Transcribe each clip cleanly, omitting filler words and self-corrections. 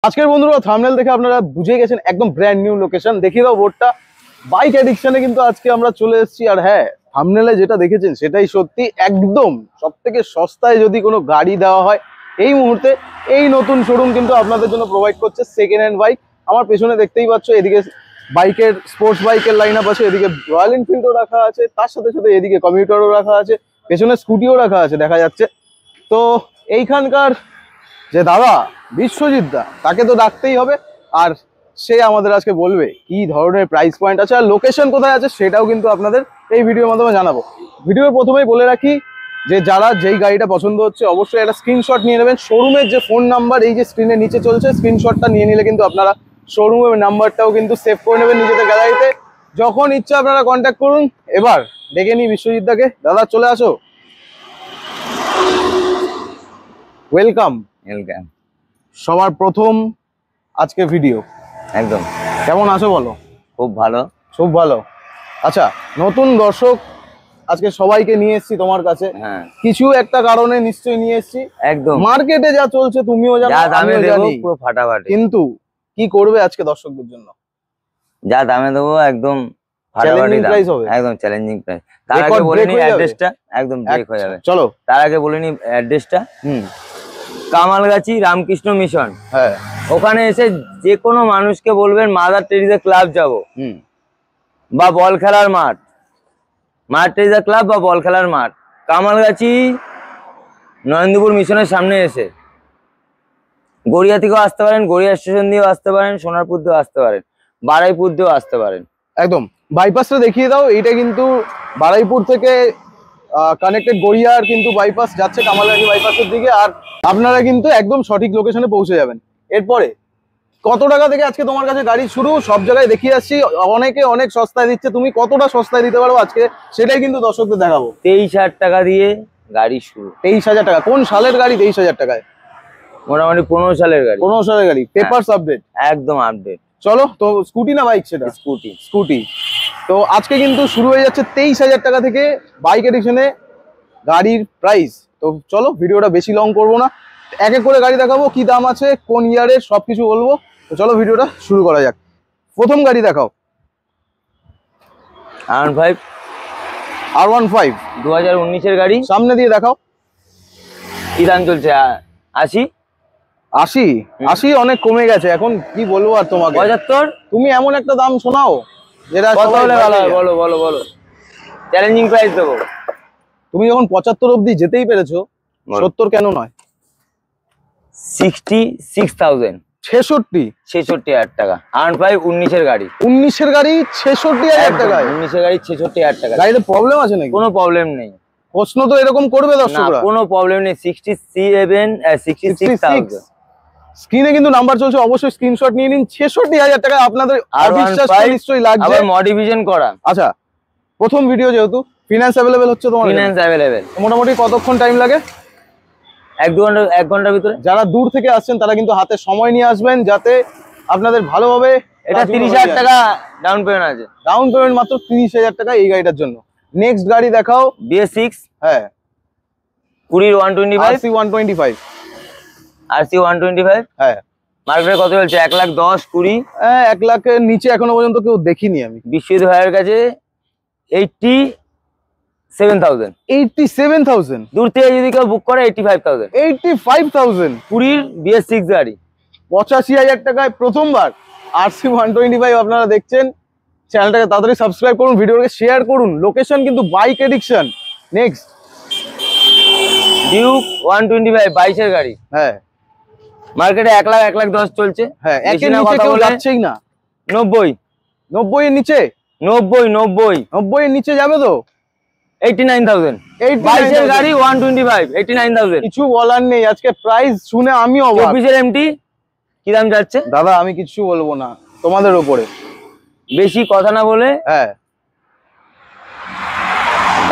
আজকের বন্ধুরা থাম্বনেল দেখে আপনারা বুঝে গেছেন একদম ব্র্যান্ড নিউ লোকেশন। দেখিয়ে দাও বোর্ডটা। বাইক এডিকশনে কিন্তু আজকে আমরা চলে এসেছি। আর হ্যাঁ, থাম্বনেলে যেটা দেখেছেন সেটাই সত্যি। একদম সবথেকে সস্তায় যদি কোনো গাড়ি দেওয়া হয় এই মুহূর্তে, এই নতুন শোরুম কিন্তু আপনাদের জন্য প্রোভাইড করছে সেকেন্ড হ্যান্ড বাইক। আমার পেছনে দেখতেই পাচ্ছ, এদিকে বাইকের স্পোর্টস বাইকের লাইন আপ আছে, এদিকে রয়্যাল এনফিল্ডও রাখা আছে, তার সাথে সাথে এদিকে কমিউটারও রাখা আছে, পেছনে স্কুটিও রাখা আছে দেখা যাচ্ছে। তো এইখানকার যে দাদা বিশ্বজিৎ দা, তাকে তো ডাকতেই হবে। আর সে আমাদের আজকে বলবে কি ধরনের প্রাইস পয়েন্ট আছে আর লোকেশন কোথায় আছে সেটাও কিন্তু আপনাদের এই ভিডিওর মাধ্যমে জানাবো। ভিডিওর প্রথমেই বলে রাখি যে যারা যেই গাড়িটা পছন্দ হচ্ছে অবশ্যই একটা স্ক্রিনশট নিয়ে নেবেন। শোরুমের যে ফোন নাম্বার এই যে স্ক্রিনের নিচে চলছে, স্ক্রিনশটটা নিয়ে নিলে কিন্তু আপনারা শোরুমের নাম্বারটাও কিন্তু সেভ করে নেবেন নিজেদের গ্যালারিতে। যখন ইচ্ছা আপনারা কন্ট্যাক্ট করুন। এবার ডেকে নিই বিশ্বজিৎ দাকে। দাদা চলে আসো। ওয়েলকাম। ওয়েলকাম। সবার প্রথম আজকে ভিডিও, একদম। কেমন আছো বলো? খুব ভালো। খুব ভালো। আচ্ছা, নতুন দর্শক আজকে সবাইকে নিয়ে এসেছি তোমার কাছে। হ্যাঁ, কিছু একটা কারণে নিশ্চয়ই নিয়ে এসেছি। একদম। মার্কেটে যা চলছে তুমিও জানো, যা দামে আমিও দেবো জানি, পুরো ফাটাফাটি। কিন্তু কি করবে আজকে দর্শকদের জন্য? যা দামে দেবো একদম ফাটাফাটি চ্যালেঞ্জিং দাম। প্রাইস হবে, একদম চ্যালেঞ্জিং প্রাইস। তার রেকর্ড আগে বলে ব্রেক নি হয়ে যাবে। অ্যাড্রেসটা, একদম ব্রেক হয়ে যাবে। চলো তার আগে বলে নি অ্যাড্রেসটা। কামালগাছি রামকৃষ্ণ মিশন। হ্যাঁ, ওখানে এসে যে কোনো মানুষকে বলবেন মাদার টেরিজা ক্লাব যাব, বা বল খেলার মাঠ, মাদার টেরিজা ক্লাব বা বল খেলার মাঠ, কামালগাছি নরেন্দ্রপুর মিশনের সামনে এসে গড়িয়া থেকেও আসতে পারেন, গড়িয়া স্টেশন দিয়েও আসতে পারেন, সোনারপুর দিয়েও আসতে পারেন, বারাইপুর দিয়েও আসতে পারেন। একদম বাইপাসটা দেখিয়ে দাও। এইটা কিন্তু বারাইপুর থেকে কানেক্টেড গড়িয়ার কিন্তু বাইপাস যাচ্ছে কামালগাছি বাইপাসের দিকে। আর আপনারা কিন্তু একদম সঠিক লোকেশনে পৌঁছে যাবেন। এরপরে কত টাকা থেকে আজকে তোমার কাছে গাড়ি শুরু সব জায়গায় দেখিয়ে আসছি। অনেকে অনেক সস্তায় দিচ্ছে, তুমি কতটা সস্তায় দিতে পারো আজকে সেটাই কিন্তু দর্শকদের দেখাবো। 23,000 টাকা দিয়ে গাড়ি শুরু। 23,000 টাকা? কোন সালের গাড়ি 23,000 টাকায়? মোটামুটি 15 সালের গাড়ি। 15 সালের গাড়ি, পেপারস আপডেট একদম আপডেট। চলো তো, স্কুটি না বাইক? সেটা স্কুটি। স্কুটি। তো আজকে কিন্তু শুরু হয়ে যাচ্ছে 23,000 টাকা থেকে বাইক এডিশনে গাড়ির প্রাইস। তো চলো ভিডিওটা বেশি লং করবো না, এক এক করে গাড়ি দেখাবো, কি দাম আছে, কোন ইয়ারের, সবকিছু বলবো। তো চলো ভিডিওটা শুরু করা যাক। প্রথম গাড়ি দেখাও। R15 R15 2019 এর গাড়ি। সামনে দিয়ে দেখাও। কি দাম চলছে? 80। 80 অনেক কমে গেছে এখন, কি বলবো আর তোমাকে। 75। তুমি এমন একটা দাম শোনাও যেটা কত হলে ভালো হয়? বলো বলো বলো, চ্যালেঞ্জিং প্রাইস দেবো। তুমি যখন 75 অবধি যেতেই পেরেছো, 70 কেন নয়? 66,000। 66,000 টাকা। R15 19 এর গাড়ি। 19 এর গাড়ি 66,000 টাকায়? 19 এর গাড়ি 66,000 টাকা। গাড়িতে প্রবলেম আছে নাকি? কোনো প্রবলেম নেই। প্রশ্ন তো এরকম করবে না, দর্শকরা। কোনো প্রবলেম নেই। 66,000। স্ক্রিনে কিন্তু নাম্বার চলছে, অবশ্যই স্ক্রিনশট নিয়ে নিন। 66,000 টাকায় আপনাদের অবিশ্বাস নিশ্চয়ই লাগছে। আবার মডিফিকেশন করা। আচ্ছা, প্রথম ভিডিও যেহেতু, ফিনান্স অ্যাভেলেবেল হচ্ছে তোমার? Finance available. মোটামুটি কতক্ষণ টাইম লাগে? 1 ঘন্টার ভিতরে। যারা দূর থেকে আসছেন তারা কিন্তু হাতে সময় নিয়ে আসবেন, যাতে আপনাদের ভালোভাবে। এটা 30,000 টাকা ডাউন পেমেন্ট আছে। ডাউন পেমেন্ট মাত্র 30,000 টাকা এই গাড়িটার জন্য। নেক্সট গাড়ি দেখাও। BS6। হ্যাঁ, 20 125। RC 125। RC 125। হ্যাঁ, মার্কেটে কত চলছে? 1,10,20। 1 লাখের নিচে এখনো পর্যন্ত কেউ দেখিনি আমি। বিশ্বজিৎ ভাইয়ের কাছে 87,000। 87,000? দূর থেকে যদি কেউ বুক করে 85,000। 85,000? 20 BS6 গাড়ি 85,000 টাকায় প্রথমবার RC 125 আপনারা দেখছেন। চ্যানেলটাকে তাড়াতাড়ি সাবস্ক্রাইব করুন, ভিডিওটাকে শেয়ার করুন। লোকেশন কিন্তু বাইক এডিকশন। নেক্সট ডিউক 125 22 এর গাড়ি। হ্যাঁ, মার্কেটে 1,10,000 চলছে। হ্যাঁ, একের নিচে কেউ যাচ্ছেই না। 90 এর নিচে? 90 এর নিচে যাবে তো? 89,000। 22 এর গাড়ি 125 89,000। কিছু বলার নেই, আজকে প্রাইস শুনে আমি অবাক। 24 এর MT কি দাম যাচ্ছে? দাদা আমি কিছু বলবো না, তোমাদের উপরে। বেশি কথা না বলে হ্যাঁ,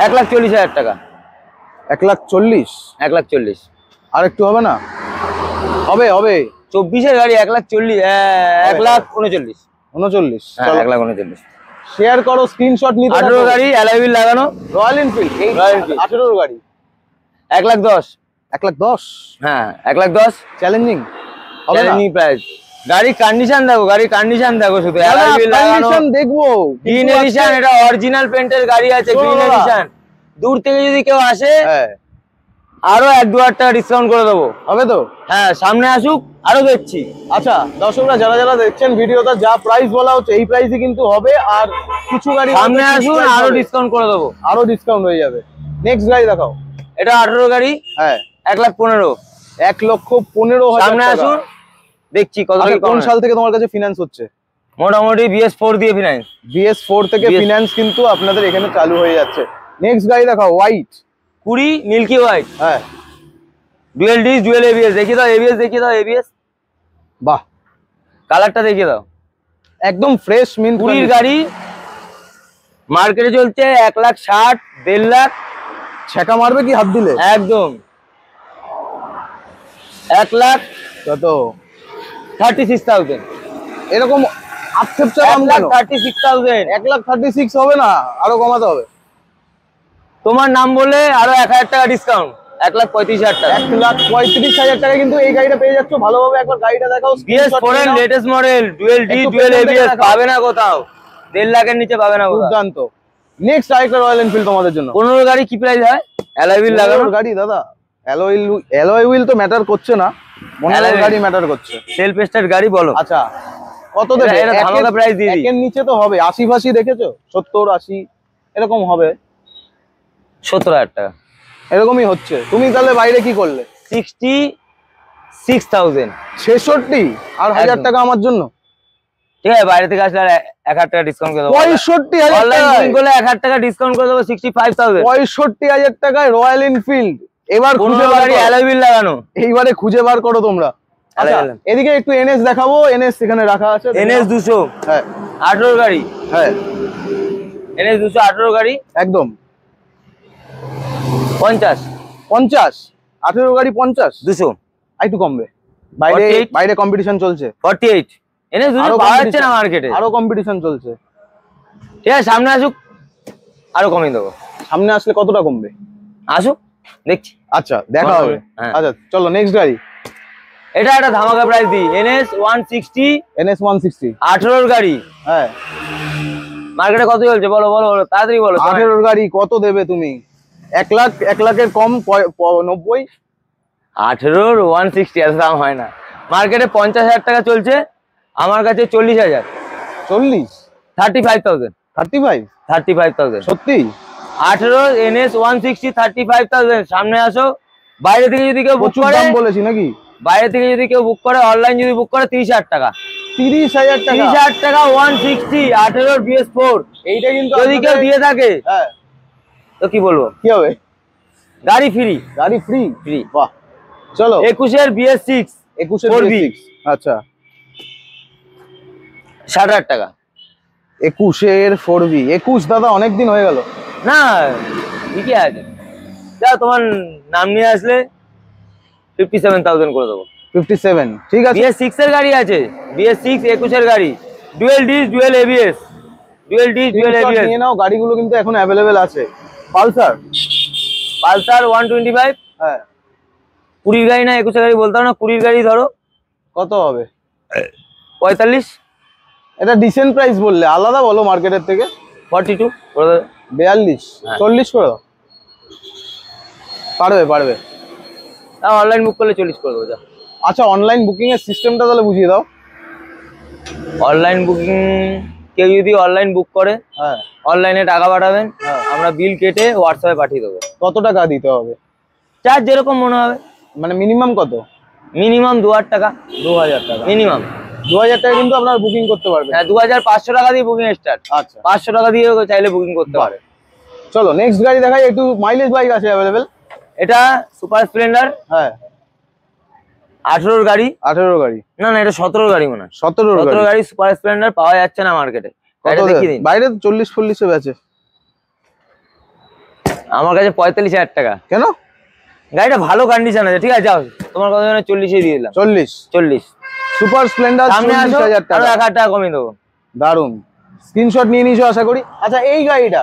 1,40,000 টাকা। 1,40,000? 1,40,000 আর একটু হবে না? হবে হবে। 24 এর গাড়ি 1,40,000। 1,39,000। 39? হ্যাঁ, 1,39,000। শেয়ার করো, স্ক্রিনশট নিতে। 18 গাড়ি অ্যালয় হুইল লাগানো, রয়্যাল এনফিল্ড। 18 গাড়ি 1,10,000। 1,10,000? হ্যাঁ, 1,10,000। চ্যালেঞ্জিং? হবে না? Challenging price. গাড়ির কন্ডিশন দেখো, গাড়ির কন্ডিশন দেখো শুধু। দাদা, অ্যালয় হুইল লাগানো, condition দেখবো গ্রিন কিন্তু এডিশন, আজকে- এটা অরিজিনাল পেন্টের গাড়ি আছে, শোনো গ্রিন দাদা। এডিশন। দূর থেকে যদি কেউ আসে হ্যাঁ, আরো 1-2 টাকা ডিসকাউন্ট করে দেবো। হবে তো? হ্যাঁ, সামনে আসুক, আরো দেখছি। আচ্ছা দর্শকরা যারা যারা দেখছেন ভিডিওটা, যা প্রাইস বলা হচ্ছে এই প্রাইসই কিন্তু হবে। আর কিছু গাড়ি সামনে হয়তো আসুন, fixed price আরো হবে। ডিসকাউন্ট করে দেবো। আরো ডিসকাউন্ট হয়ে যাবে। নেক্সট গাড়ি দেখাও। এটা 18 গাড়ি, হ্যাঁ, 1,15,000। 1,15,000 সামনে টাকা। আসুন, দেখছি কত আচ্ছা, টাকা কোন কমে। সাল থেকে তোমার কাছে ফিনান্স হচ্ছে? মোটামুটি BS4 দিয়ে ফিনান্স। BS4 থেকে BS ফিনান্স কিন্তু আপনাদের এখানে চালু হয়ে যাচ্ছে। নেক্সট গাড়ি দেখাও, হোয়াইট। 20 মিল্কি হোয়াইট, হ্যাঁ, ডুয়েল ডিস, ডুয়েল ABS। দেখিয়ে দাও ABS, দেখিয়ে দাও ABS, বাহ, কালারটা দেখিয়ে দাও। একদম ফ্রেশ মিন্ট 20 গাড়ি, মার্কেটে চলছে 1,60,000, 1.5 লাখ। ছেকা মারবে কি হাত দিলে? একদম কত 1,36,000। এরকম আক্ষেপ চা দাম কেন? 1,36,000। 1,36,000 হবে না, আরো কমাতে হবে। তোমার নাম বলে আরো 1,000 টাকা ডিসকাউন্ট, 1,35,000 টাকা। 1,35,000 টাকা কিন্তু এই গাড়িটা পেয়ে যাচ্ছ। ভালোভাবে একবার গাড়িটা দেখাও। BS4 এর লেটেস্ট মডেল, ডুয়েল ডি, একটু ডুয়েল পেছন থেকে ABS, দেখাও। পাবে না কোথাও। 1.5 লাখের নিচে পাবে না কোথাও। দুর্দান্ত। নেক্সট আরেকটা রয়্যাল এনফিল্ড তোমাদের জন্য। 15 গাড়ি কি প্রাইস হয়? অ্যালয় হুইল লাগানো, গাড়ি দাদা, অ্যালয় হুইল তো ম্যাটার করছে না, Alloy মনের wheel। গাড়ি ম্যাটার করছে। সেলফ স্টার্ট গাড়ি বলো। আচ্ছা, কত এটা- দেবে? এটা ধামাকা price দিয়ে দিই। একের নিচে তো হবে। 80-ফাশি দেখেছো? 70-80 এরকম হবে। 17,000 টাকা। এরকমই হচ্ছে। তুমি তাহলে বাইরে কি করলে? 66,000। 66 আর 1,000 একদম। টাকা আমার জন্য? ঠিক আছে, বাইরে থেকে আসলে আর 1,000 টাকা ডিসকাউন্ট করে দেবো। 65,000 অনলাইন টাকায়? বুকিং করলে 1,000 টাকা ডিসকাউন্ট করে দেবো, 65,000। 65,000 টাকায় রয়্যাল এনফিল্ড। এবার খুঁজে 15 বার গাড়ি করো। অ্যালয় হুইল লাগানো। এইবারে খুঁজে বার করো তোমরা। Alloy আচ্ছা, wheel। এদিকে একটু এনএস দেখাবো। এনএস এখানে রাখা আছে। NS 200, হ্যাঁ 18 গাড়ি। হ্যাঁ, NS 200, 18 গাড়ি, একদম 50, 50। 18 গাড়ি 50। 200, আর একটু কমবে। বাইরে 48 বাইরে কম্পিটিশন চলছে। 48। NS 200 আরো পাওয়া যাচ্ছে competition- না মার্কেটে। আরো কম্পিটিশন চলছে। ঠিক আছে, সামনে আসুক, আরো কমিয়ে দেবো। সামনে আসলে কতটা কমবে? আসুক, দেখছি। আচ্ছা, দেখা কত হবে। হবে? হ্যাঁ। আচ্ছা চলো নেক্সট গাড়ি। এটা একটা ধামাকা প্রাইস দিই। NS 160, NS 160। 18 গাড়ি। হ্যাঁ, মার্কেটে কত চলছে বলো বলো বলো, তাড়াতাড়ি বলো। 18 গাড়ি কত দেবে তুমি? 1 লাখ, 1 লাখের কম 90। 18 160 এত দাম হয় না। মার্কেটে 50,000 টাকা চলছে, আমার কাছে 40,000। 40, 35,000, 35। 35,000। সত্যি? 18 NS 160, 35,000। সামনে আসো। বাইরে থেকে যদি কেউ বুক প্রচুর করে, দাম বলেছি নাকি? বাইরে থেকে যদি কেউ বুক করে, অনলাইন যদি বুক করে 30,000 টাকা। 30,000 টাকা। 30,000 টাকা 160, 18 BS4 এইটা কিন্তু যদি কেউ আপনাদের- দিয়ে থাকে হ্যাঁ, তো কি বলবো, কি হবে? গাড়ি ফ্রি। গাড়ি ফ্রি? ফ্রি। বাহ, চলো। 21-এর BS6, 21 4B। আচ্ছা, 60,000 টাকা। 21 4B। 21 দাদা অনেক দিন হয়ে গেল। না, ঠিকই আছে। যাও, তোমার নাম নিয়ে আসলে 57,000 করে দেবো। 57 ঠিক আছে। BS6 এর গাড়ি আছে, BS6 21-এর গাড়ি, dual disc, dual ABS, dual disc, dual Screenshot ABS। নিয়ে নাও, গাড়িগুলো কিন্তু এখন অ্যাভেলেবেল আছে। পালসার। পালসার 125, হ্যাঁ, 20 গাড়ি না 21 গাড়ি বলতাম না, 20 গাড়ি ধরো, কত হবে? 45, এটা ডিসেন্ট প্রাইস বললে, আলাদা বলো মার্কেটের থেকে। 42 করে দেবে। 42, হ্যাঁ। 40 করে দাও। পারবে পারবে। তাও অনলাইন বুক করলে 40 করে দেবো। যা, আচ্ছা, অনলাইন বুকিং এর সিস্টেমটা তাহলে বুঝিয়ে দাও। অনলাইন বুকিং, কেউ যদি অনলাইন বুক করে, হ্যাঁ, অনলাইনে টাকা পাঠাবেন, হ্যাঁ। আমরা বিল কেটে হোয়াটসঅ্যাপে পাঠিয়ে দেবো। কত টাকা দিতে হবে? চার্জ যেরকম মনে হবে। মানে মিনিমাম কত? মিনিমাম 2,000 টাকা। 2,000 টাকা। মিনিমাম 2,000 টাকা কিন্তু আপনারা বুকিং করতে পারবেন। হ্যাঁ, 2,500 টাকা দিয়ে বুকিং স্টার্ট। আচ্ছা, 500 টাকা দিয়ে চাইলে বুকিং করতে পারে। চলো নেক্সট গাড়ি দেখাই। একটু মাইলেজ বাইক আছে অ্যাভেলেবেল। এটা সুপার স্প্লেন্ডার, হ্যাঁ, 18 গাড়ি। 18 গাড়ি। না না, এটা 17 গাড়ি মনে হয়। 17 17 গাড়ি। গাড়ি সুপার স্প্লেন্ডার পাওয়া যাচ্ছে না মার্কেটে। কত এটা দেখিয়ে দিন। বাইরে তো 40-40 এ বেচে। আমার কাছে 45,000 টাকা। কেন? গাড়িটা ভালো কন্ডিশন আছে। ঠিক আছে, যাও, তোমার কথা জন্য 40-এ দিয়ে দিলাম। 40। 40। সুপার স্প্লেন্ডার সামনে আসো, 40,000 আরো টাকা। 1,000 টাকা কমিয়ে দেবো। দারুন। স্ক্রিনশট নিয়ে নিয়েছো আশা করি। আচ্ছা, এই গাড়িটা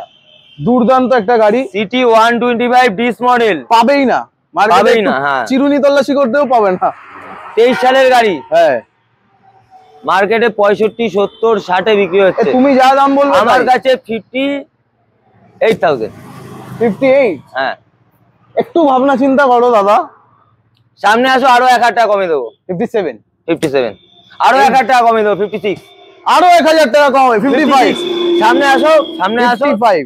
দুর্দান্ত একটা গাড়ি। City 125 dish model. পাবেই না মার্কেটে, পাবেই একটু না, হ্যাঁ। চিরুনি তল্লাশি করতেও পাবে না। 23 সালের গাড়ি, হ্যাঁ মার্কেটে 65, 70, 60 বিক্রি হচ্ছে। তুমি যা দাম বলবে আমার কাছে 58,000। 58? হ্যাঁ, একটু ভাবনা চিন্তা করো দাদা। সামনে আসো, আরো 1000 টাকা কমে দেবো। 57? 57, আরো 1000 টাকা কমে দেবো। 56, আরো 1000 টাকা কম হবে। 55? সামনে আসো, সামনে আসো। 55?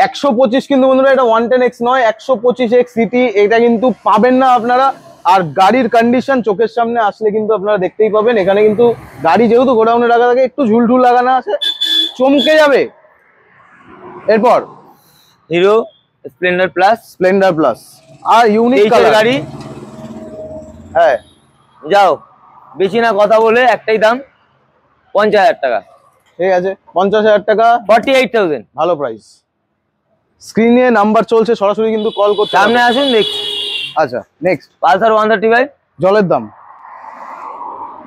125 কিন্তু বন্ধুরা, এটা 110X নয়, 125X সিটি, এটা কিন্তু পাবেন না আপনারা। আর গাড়ির কন্ডিশন চোখের সামনে আসলে কিন্তু আপনারা দেখতেই পাবেন। এখানে কিন্তু গাড়ি যেহেতু গোডাউনে রাখা থাকে, একটু ঝুলঝুল লাগানো আছে, চমকে যাবে। এরপর Hero Splendor plus, Splendor plus, আর ইউনিক কালার গাড়ি। হ্যাঁ, যাও, বেশি না কথা বলে, একটাই দাম 50,000 টাকা। ঠিক আছে, 50,000 টাকা, 48,000। ভালো প্রাইস। স্ক্রিনে নাম্বার চলছে, সরাসরি কিন্তু কল করতে। সামনে আসুন, দেখছি। আচ্ছা, নেক্সট পালসার 135। জলের দাম?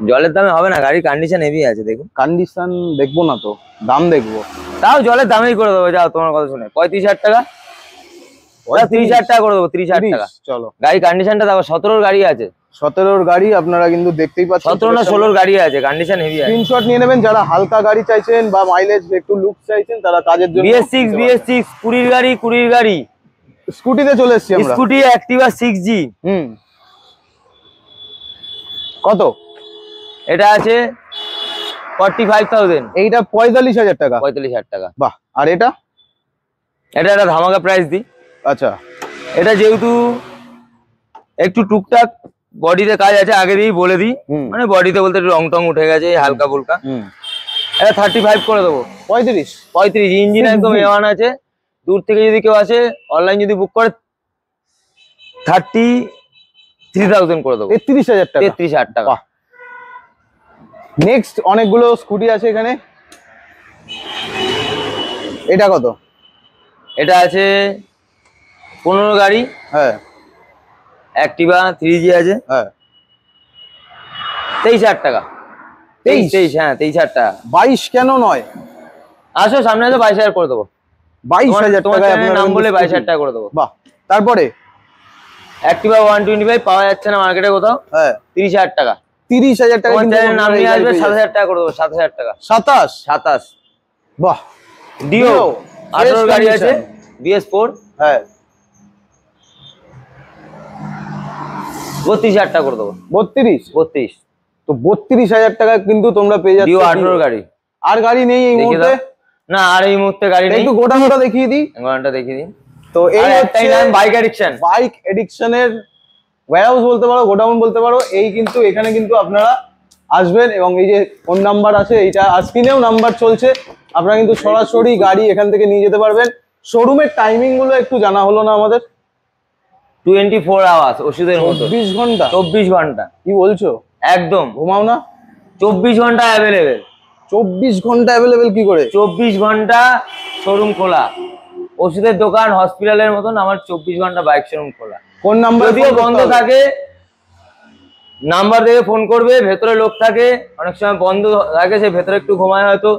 জলের দামে হবে না, গাড়ির কন্ডিশন হেভি আছে। দেখুন, কন্ডিশন দেখবো না তো, দাম দেখবো। তাও জলের দামেই করে দেবো। যাও, তোমার কথা শুনে 35,000 টাকা, 30,000 টাকা করে দেবো। 30,000 টাকা। চলো, গাড়ি কন্ডিশনটা দেখো, 17 গাড়ি আছে। 17 গাড়ি আপনারা কিন্তু দেখতেই পাচ্ছেন। 17 না 16 গাড়ি আছে, কন্ডিশন হেভি আছে। স্ক্রিনশট নিয়ে নেবেন যারা হালকা গাড়ি চাইছেন বা মাইলেজ একটু লুক চাইছেন, তারা কাজের জন্য। BS6, 20 গাড়ি, 20 গাড়ি। স্কুটিতে চলে এসেছি আমরা। Scooty Activa 6G। কত? এটা আছে 45,000। এইটা 45,000 টাকা। 45,000 টাকা। বাহ। আর এটা? এটা একটা ধামাকা প্রাইস দিই। আচ্ছা, এটা যেহেতু একটু টুকটাক বডিতে কাজ আছে, আগে দিয়েই বলে দিই, মানে বডিতে বলতে একটু রং টং উঠে গেছে হালকা ফুলকা। এটা 35 করে দেবো। 35? ইঞ্জিন একদম A1 আছে। দূর থেকে যদি কেউ আসে, অনলাইন যদি বুক করে 33,000 করে দেবো। 33,000 টাকা। 33,000 টাকা। নেক্সট অনেকগুলো স্কুটি আছে এখানে। এটা কত? এটা আছে 15 গাড়ি। হ্যাঁ, অ্যাক্টিভা 3G আছে। হ্যাঁ, 23,000 টাকা। 23, হ্যাঁ 23,000 টাকা। 22 কেন নয়? আসো, সামনে আসো, 22,000 করে দেবো। 22,000 তোমার টাকা চ্যানেলের নাম বলে 22,000 টাকা করে দেবো। বাহ। তারপরে অ্যাক্টিভা 125 পাওয়া যাচ্ছে না মার্কেটে কোথাও। হ্যাঁ, 30,000 টাকা। 30,000 টাকা। তোমার চ্যানেলের নাম নিয়ে আসবে, 7,000 টাকা করে দেবো। 7,000 টাকা। 27? বাহ। ডিও 18 গাড়ি আছে, BS4। হ্যাঁ, 32,000 টাকা করে দেবো। 32? তো 32,000 টাকা কিন্তু তোমরা পেয়ে যাচ্ছ ডিও 18 গাড়ি। আর গাড়ি নেই এই মুহূর্তে? না, আর এই মুহূর্তে গাড়ি নেই। একটু গোটা দেখিয়ে দিই। গোটাটা দেখিয়ে দিই। তো এই একটাই নাম, বাইক এডিকশন। বাইক এডিকশনের ওয়্যারহাউস বলতে পারো, গোডাউন বলতে পারো। এই কিন্তু এখানে কিন্তু আপনারা আসবেন, এবং এই যে ফোন নাম্বার আছে, এইটা স্ক্রিনেও নাম্বার চলছে, আপনারা কিন্তু সরাসরি গাড়ি এখান থেকে নিয়ে যেতে পারবেন। শোরুমের টাইমিং গুলো একটু জানা হলো না আমাদের। 24 আওয়ার্স, ওষুধের মতো। 24 ঘন্টা? 24 ঘন্টা। কি বলছো? একদম। ঘুমাও না? 24 ঘন্টা অ্যাভেলেবেল। 24 ঘন্টা অ্যাভেলেবেল কি করে? 24 ঘন্টা শোরুম খোলা। ওষুধের দোকান, হসপিটালের মতন আমার 24 ঘন্টা বাইক শোরুম খোলা। কোন নাম্বার? যদিও বন্ধ থাকে, নাম্বার দেখে ফোন করবে। ভেতরে লোক থাকে, অনেক সময় বন্ধ থাকে, সে ভেতরে একটু ঘুমায় হয়তো।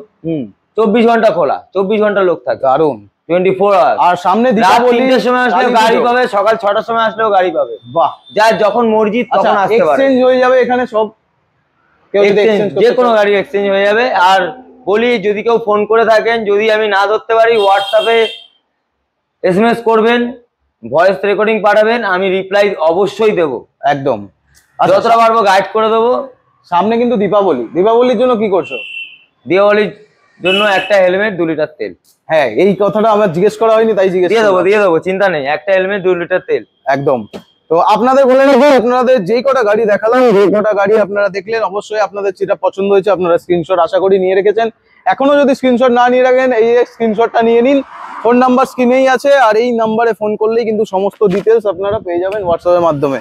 24 ঘন্টা খোলা, 24 ঘন্টা লোক থাকে। দারুন। 24 আওয়ার। আর সামনে দীপাবলি, 3টের সময় আসলেও গাড়ি পাবে, সকাল 6টার সময় আসলেও গাড়ি পাবে। বাহ। যার যখন মর্জি তখন আসতে পারে। এক্সচেঞ্জ হয়ে যাবে এখানে সব, যে কোনো গাড়ি এক্সচেঞ্জ হয়ে যাবে। আর বলি, যদি কেউ ফোন করে থাকেন, যদি আমি না ধরতে পারি, হোয়াটসঅ্যাপে SMS করবেন, ভয়েস রেকর্ডিং পাঠাবেন, আমি রিপ্লাই অবশ্যই দেবো। একদম, যতটা পারবো গাইড করে দেবো। সামনে কিন্তু দীপাবলি, দীপাবলির জন্য কি করছো? দীপাবলির জন্য একটা হেলমেট, 2 লিটার তেল। হ্যাঁ, এই কথাটা আমার জিজ্ঞেস করা হয়নি, তাই জিজ্ঞেস দিয়ে দেবো, চিন্তা নেই। একটা হেলমেট, 2 লিটার তেল। একদম। তো আপনাদের বলে নেবো, আপনাদের যেই কটা গাড়ি দেখালাম, যে কটা গাড়ি আপনারা দেখলেন, অবশ্যই আপনাদের যেটা পছন্দ হয়েছে আপনারা স্ক্রিনশট আশা করি নিয়ে রেখেছেন। এখনো যদি স্ক্রিনশট না নিয়ে রাখেন, এই স্ক্রিনশটটা নিয়ে নিন। ফোন নাম্বার স্ক্রিনেই আছে, আর এই নাম্বারে ফোন করলেই কিন্তু সমস্ত ডিটেলস আপনারা পেয়ে যাবেন হোয়াটসঅ্যাপের মাধ্যমে।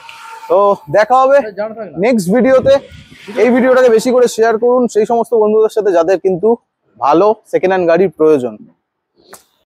তো দেখা হবে নেক্সট ভিডিওতে। এই ভিডিওটাকে বেশি করে শেয়ার করুন সেই সমস্ত বন্ধুদের সাথে যাদের কিন্তু ভালো সেকেন্ড হ্যান্ড গাড়ির প্রয়োজন।